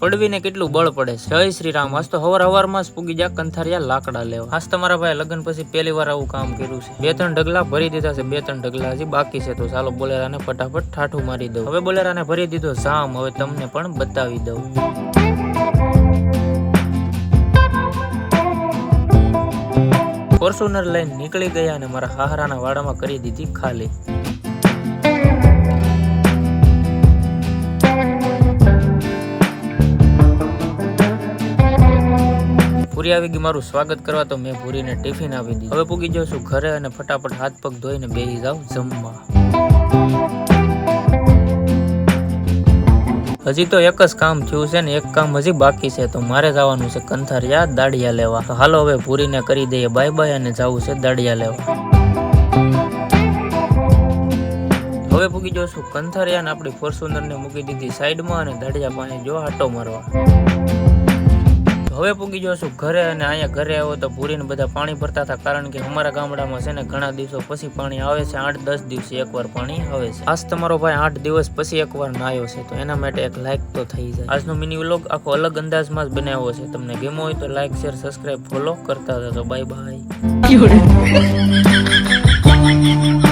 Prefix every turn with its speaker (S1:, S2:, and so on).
S1: પડવીને કેટલું બળ પડે છે। જય શ્રી રામ। આજ તો હવારમાં જ પૂગી જા કંથારિયા લાકડા લેવા। આજ તમારા ભાઈ લગ્ન પછી પહેલી વાર આવું કામ કર્યું છે। 2-3 ઢગલા ભરી દીધા છે, 2-3 ઢગલા હજી બાકી છે। તો ચાલો બોલેરાને ફટાફટ ઠાઠું મારી દઉં। હવે બોલેરાને ભરી દીધો જામ, હવે તમને પણ બતાવી દઉં। ફોર્ચ્યુનર લઈને નીકળી ગયા અને મારા હાહરાના વાડામાં કરી દીધી ખાલી। પૂરી આવી ગઈ મારું સ્વાગત કરવા, તો મેં પૂરીને ટિફિન આપી દીધું। હવે પૂગી જાઉં છું ઘરે અને ફટાફટ હાથ પગ ધોઈને બેસી જાઉં જમવા। હજી તો એક જ કામ થયું છે ને એક કામ હજી બાકી છે, તો મારે જવાનું છે કંથારિયા દાડિયા લેવા। તો હાલો હવે પૂરીને કરી દઈએ બાય બાય અને જવું છે દાડિયા લેવા। હવે પૂગી જાઉં છું કંથારિયા ને આપણી ફોર્ચ્યુનર ને મૂકી દીધી સાઈડમાં અને દાડિયા પાસે જો આટો મારવા। હવે પૂગી જાઉં છું ઘરે અને અહીંયા ઘરે આવ્યો તો પૂરીને બધા પાણી ભરતા હતા, કારણ કે અમારા ગામડામાં છે ને ઘણા દિવસો પછી પાણી આવે છે। 8-10 દિવસે એકવાર પાણી આવે છે। આજ તમારો ભાઈ 8 દિવસ પછી એકવાર નાયો છે, તો એના માટે એક લાઈક તો થઈ જાય। આજનો મિની વ્લોગ આખો અલગ અંદાજમાં જ બનાવ્યો છે। તમને ગમ્યો હોય તો લાઈક, શેર, સબસ્ક્રાઇબ, ફોલો કરતા જજો। Bye bye.